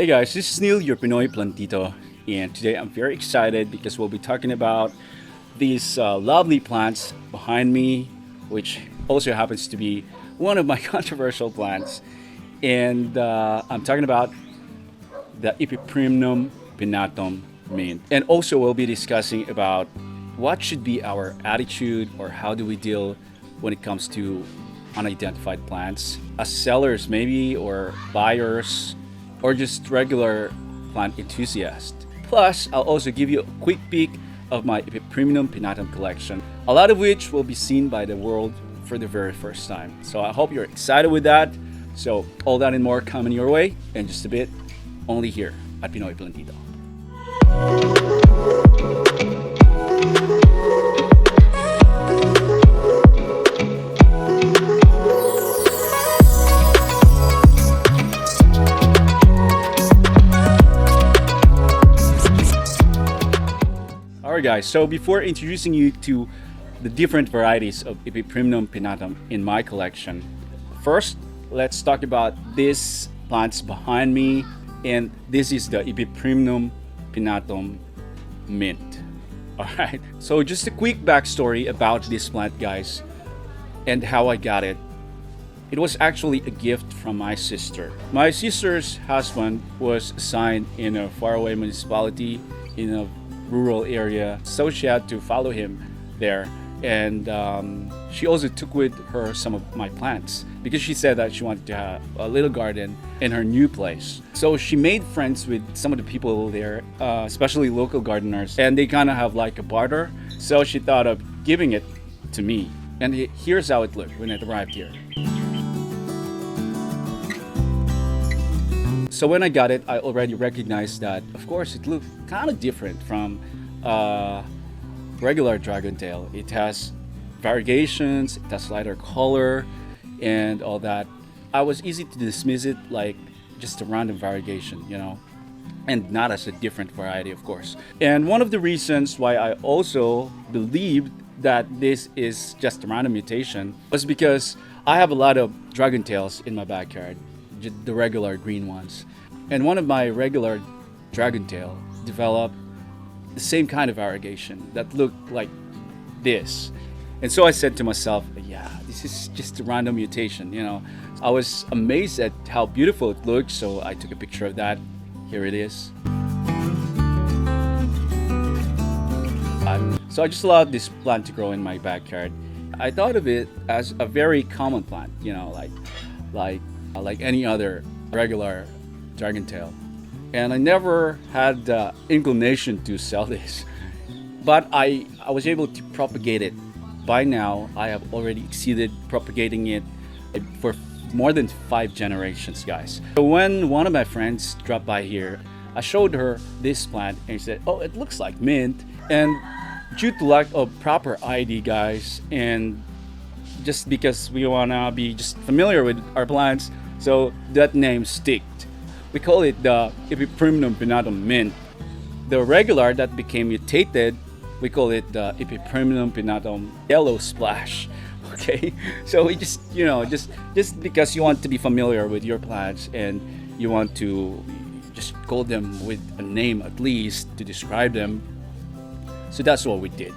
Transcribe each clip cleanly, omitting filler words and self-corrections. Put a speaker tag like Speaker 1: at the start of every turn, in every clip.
Speaker 1: Hey guys, this is Neil, your Pinoy Plantito, and today I'm very excited because we'll be talking about these lovely plants behind me, which also happens to be one of my controversial plants. And I'm talking about the Epipremnum Pinnatum mint. And also we'll be discussing about what should be our attitude or how do we deal when it comes to unidentified plants as sellers maybe or buyers or just regular plant enthusiast. Plus, I'll also give you a quick peek of my Epipremnum Pinnatum collection, a lot of which will be seen by the world for the very first time. So I hope you're excited with that. So all that and more coming your way in just a bit, only here at Pinoy Plantito. Alright guys, so before introducing you to the different varieties of Epipremnum Pinnatum in my collection, first let's talk about these plants behind me, and this is the Epipremnum Pinnatum mint. Alright, so just a quick backstory about this plant guys and how I got it. It was actually a gift from my sister. My sister's husband was assigned in a faraway municipality in a rural area, so she had to follow him there, and she also took with her some of my plants because she said that she wanted to have a little garden in her new place. So she made friends with some of the people there, especially local gardeners, and they kind of have like a barter. So she thought of giving it to me, and here's how it looked when it arrived here. So when I got it, I already recognized that, of course, it looked kind of different from regular dragon tail. It has variegations, it has lighter color, and all that. I was easy to dismiss it like just a random variegation, and not as a different variety, of course. And one of the reasons why I also believed that this is just a random mutation was because I have a lot of dragon tails in my backyard, the regular green ones, and one of my regular dragon tail developed the same kind of variegation that looked like this. And so I said to myself, yeah, this is just a random mutation. I was amazed at how beautiful it looked, so I took a picture of that. Here it is. So I just allowed this plant to grow in my backyard. I thought of it as a very common plant, like any other regular dragon tail. And I never had the inclination to sell this, but I was able to propagate it. By now, I have already exceeded propagating it for more than 5 generations, guys. So when one of my friends dropped by here, I showed her this plant and she said, oh, it looks like mint. And due to lack of proper ID, guys, and just because we wanna be just familiar with our plants, so that name sticked. We call it the Epipremnum Pinnatum mint. The regular that became mutated, we call it the Epipremnum Pinnatum yellow splash. Okay, so we just just because you want to be familiar with your plants and you want to just call them with a name at least to describe them. So that's what we did.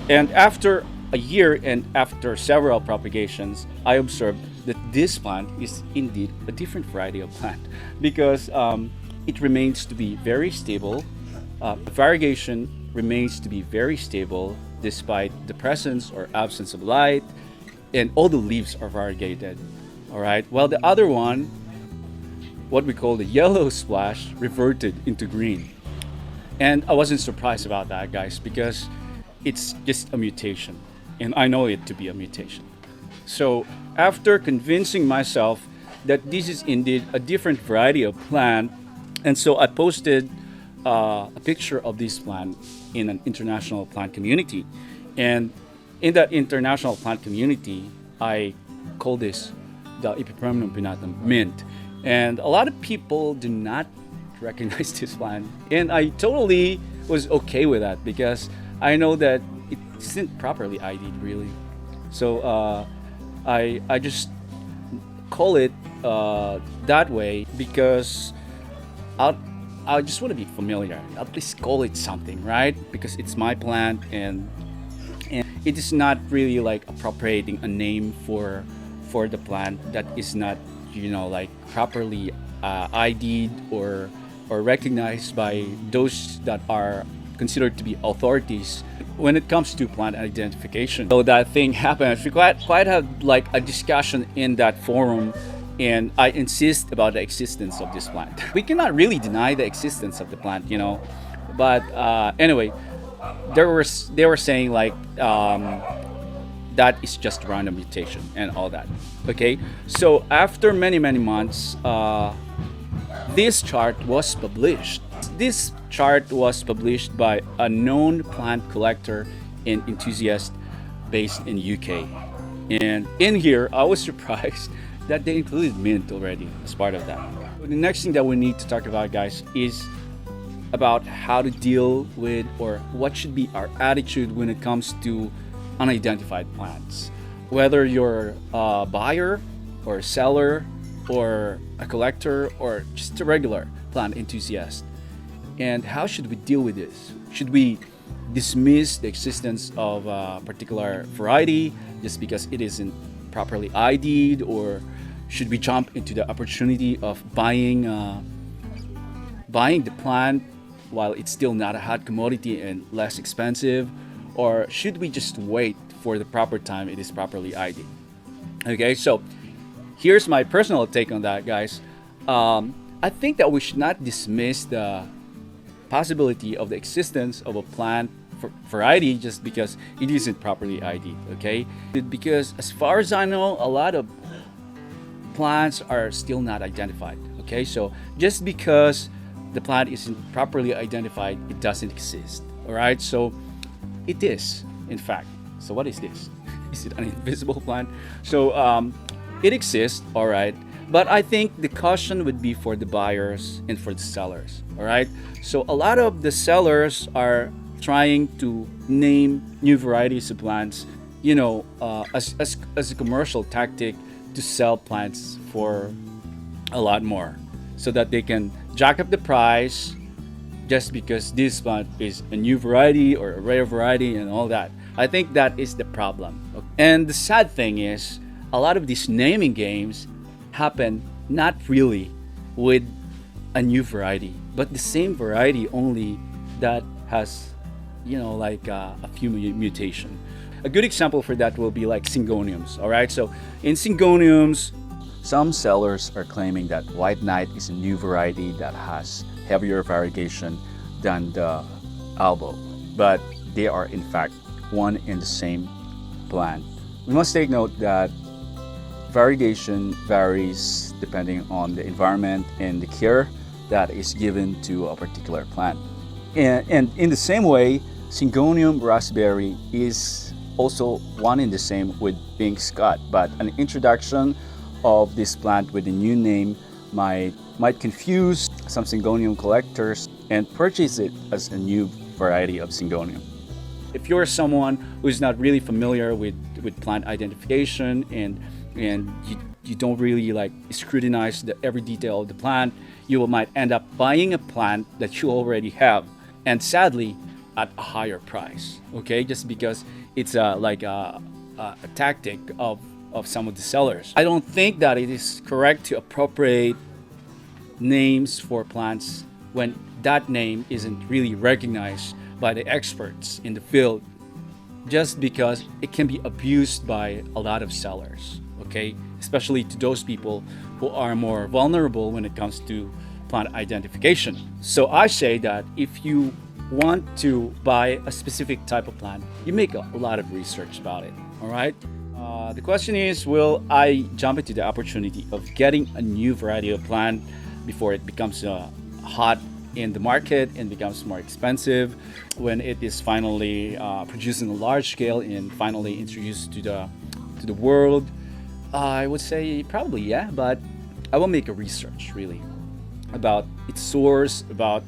Speaker 1: And after a year and after several propagations, I observed that this plant is indeed a different variety of plant because it remains to be very stable. Variegation remains to be very stable despite the presence or absence of light, and all the leaves are variegated. All right. While the other one, what we call the yellow splash, reverted into green. And I wasn't surprised about that, guys, because it's just a mutation, and I know it to be a mutation. So after convincing myself that this is indeed a different variety of plant, and so I posted a picture of this plant in an international plant community. And in that international plant community, I call this the Epipremnum Pinnatum mint. And a lot of people do not recognize this plant. And I totally was okay with that because I know that it isn't properly ID'd really. So I just call it that way because I'll, I just want to be familiar. At least call it something, right? Because it's my plant, and it is not really like appropriating a name for the plant that is not, like properly ID'd or recognized by those that are considered to be authorities when it comes to plant identification. So that thing happens. We quite have like a discussion in that forum, and I insist about the existence of this plant. We cannot really deny the existence of the plant, But anyway, they were saying like that is just random mutation and all that. Okay, so after many months, this chart was published. This chart was published by a known plant collector and enthusiast based in UK. And in here, I was surprised that they included mint already as part of that. The next thing that we need to talk about, guys, is about how to deal with, or what should be our attitude when it comes to unidentified plants. Whether you're a buyer or a seller or a collector or just a regular plant enthusiast. And how should we deal with this? Should we dismiss the existence of a particular variety just because it isn't properly ID'd, or should we jump into the opportunity of buying the plant while it's still not a hot commodity and less expensive, or should we just wait for the proper time it is properly ID'd? Okay, so here's my personal take on that, guys. I think that we should not dismiss the possibility of the existence of a plant variety just because it isn't properly ID'd, okay? Because as far as I know, a lot of plants are still not identified, okay? So just because the plant isn't properly identified, it doesn't exist, all right? So it is, in fact. So what is this? Is it an invisible plant? So it exists, all right? But I think the caution would be for the buyers and for the sellers, all right? So a lot of the sellers are trying to name new varieties of plants, as a commercial tactic to sell plants for a lot more, so that they can jack up the price just because this plant is a new variety or a rare variety and all that. I think that is the problem. And the sad thing is, a lot of these naming games happen not really with a new variety, but the same variety only that has, a few mutation. A good example for that will be like syngoniums, all right? So in syngoniums, some sellers are claiming that White Knight is a new variety that has heavier variegation than the albo, but they are in fact one and the same plant. We must take note that variegation varies depending on the environment and the care that is given to a particular plant. And in the same way, Syngonium raspberry is also one and the same with pink Scott, but an introduction of this plant with a new name might confuse some Syngonium collectors and purchase it as a new variety of Syngonium. If you're someone who's not really familiar with plant identification and you don't really like scrutinize every detail of the plant, you might end up buying a plant that you already have, and sadly at a higher price, okay, just because it's a tactic of some of the sellers. I don't think that it is correct to appropriate names for plants when that name isn't really recognized by the experts in the field, just because it can be abused by a lot of sellers, okay, especially to those people who are more vulnerable when it comes to plant identification. So I say that if you want to buy a specific type of plant, you make a lot of research about it, all right? The question is, will I jump into the opportunity of getting a new variety of plant before it becomes hot in the market and becomes more expensive, when it is finally produced in a large scale and finally introduced to the world? I would say probably yeah, but I will make a research really about its source, about,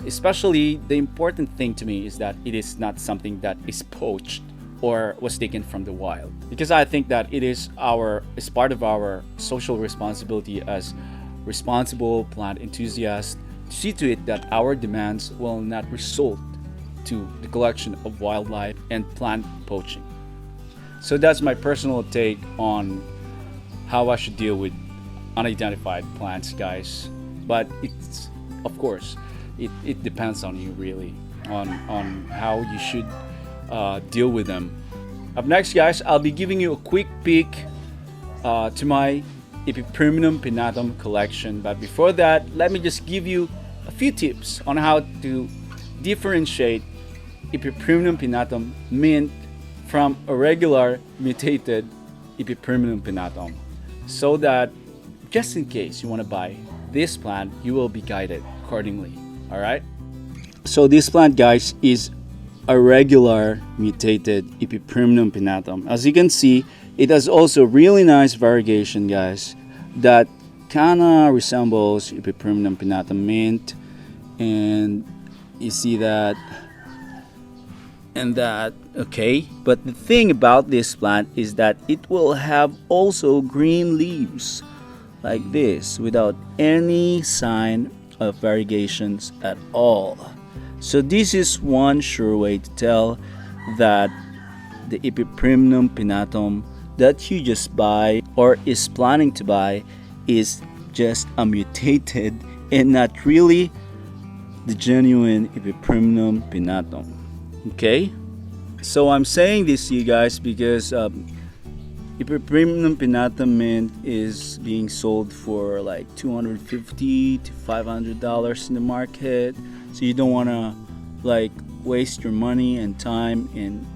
Speaker 1: especially the important thing to me is that it is not something that is poached or was taken from the wild, because I think that it is part of our social responsibility as responsible plant enthusiasts see to it that our demands will not result to the collection of wildlife and plant poaching. So that's my personal take on how I should deal with unidentified plants, guys. But it's, of course, it depends on you really, on how you should deal with them. Up next, guys, I'll be giving you a quick peek to my Epipremnum Pinnatum collection. But before that, let me just give you a few tips on how to differentiate Epipremnum Pinnatum mint from a regular mutated Epipremnum Pinnatum, so that just in case you want to buy this plant, you will be guided accordingly. All right. So this plant, guys, is a regular mutated Epipremnum Pinnatum. As you can see, it has also really nice variegation, guys, that kinda resembles Epipremnum Pinnatum mint, and you see that and that. Okay, but the thing about this plant is that it will have also green leaves like this without any sign of variegations at all. So this is one sure way to tell that the Epipremnum Pinnatum that you just buy or is planning to buy is just a mutated and not really the genuine Epipremnum Pinnatum. Okay, so I'm saying this to you guys because Epipremnum Pinnatum mint is being sold for like $250 to $500 in the market. So you don't want to like waste your money and time in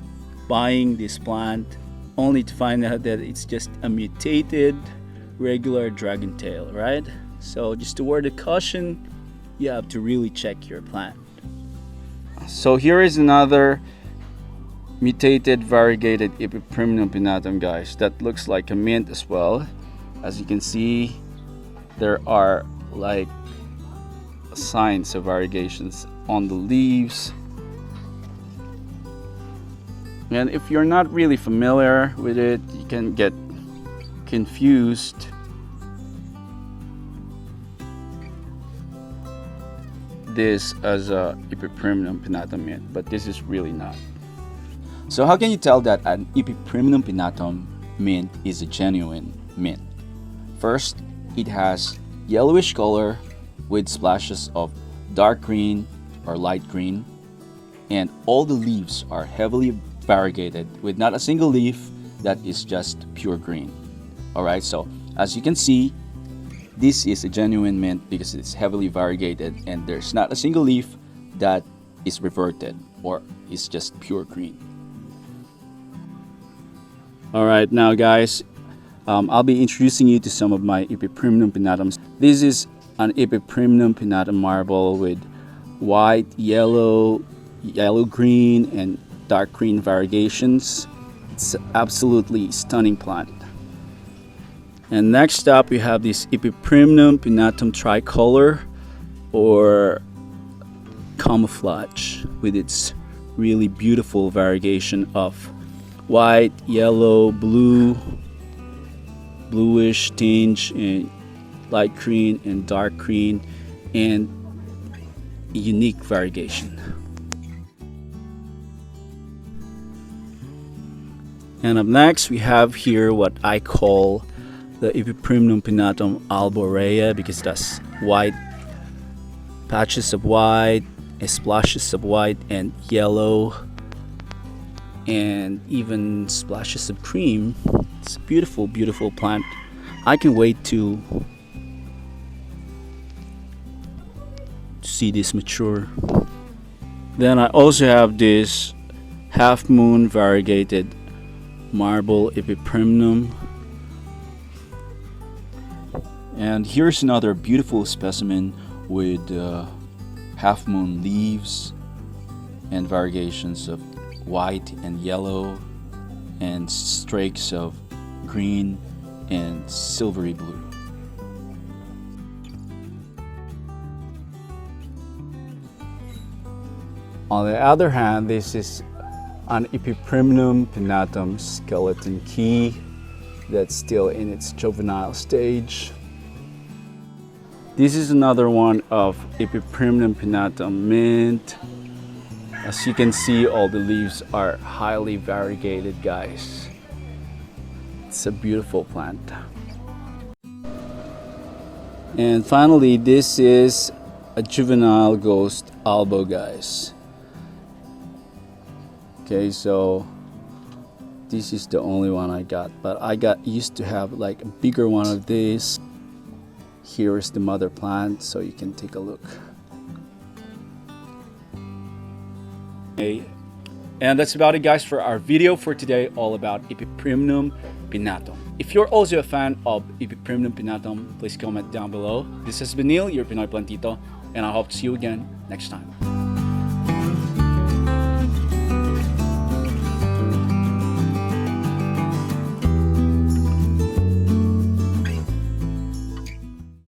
Speaker 1: buying this plant only to find out that it's just a mutated regular dragon tail, right? So just a word of caution, you have to really check your plant. So here is another mutated variegated Epipremnum Pinnatum, guys, that looks like a mint as well. As you can see, there are like signs of variegations on the leaves. And if you're not really familiar with it, you can get confused. This as a Epipremnum Pinnatum mint, but this is really not. So how can you tell that an Epipremnum Pinnatum mint is a genuine mint? First, it has yellowish color with splashes of dark green or light green, and all the leaves are heavily variegated with not a single leaf that is just pure green. Alright, so as you can see, this is a genuine mint because it's heavily variegated and there's not a single leaf that is reverted or is just pure green. Alright, now guys, I'll be introducing you to some of my Epipremnum Pinnatums. This is an Epipremnum Pinnatum marble with white, yellow, green, and dark green variegations. It's absolutely stunning plant. And next up, we have this Epipremnum Pinnatum tricolor or camouflage with its really beautiful variegation of white, yellow, blue, bluish tinge, and light green and dark green, and unique variegation. And up next, we have here what I call the Epipremnum Pinnatum alborea, because that's white, patches of white, splashes of white and yellow, and even splashes of cream. It's a beautiful, beautiful plant. I can wait to see this mature. Then I also have this half moon variegated marble Epipremnum. And here's another beautiful specimen with half moon leaves and variegations of white and yellow and streaks of green and silvery blue. On the other hand, this is an Epipremnum Pinnatum skeleton key that's still in its juvenile stage. This is another one of Epipremnum Pinnatum mint. As you can see, all the leaves are highly variegated, guys. It's a beautiful plant. And finally, this is a juvenile ghost albo, guys. Okay, so this is the only one I got, but I got used to have like a bigger one of these. Here is the mother plant, so you can take a look. Okay, and that's about it, guys, for our video for today, all about Epipremnum Pinnatum. If you're also a fan of Epipremnum Pinnatum, please comment down below. This has been Neil, your Pinoy Plantito, and I hope to see you again next time.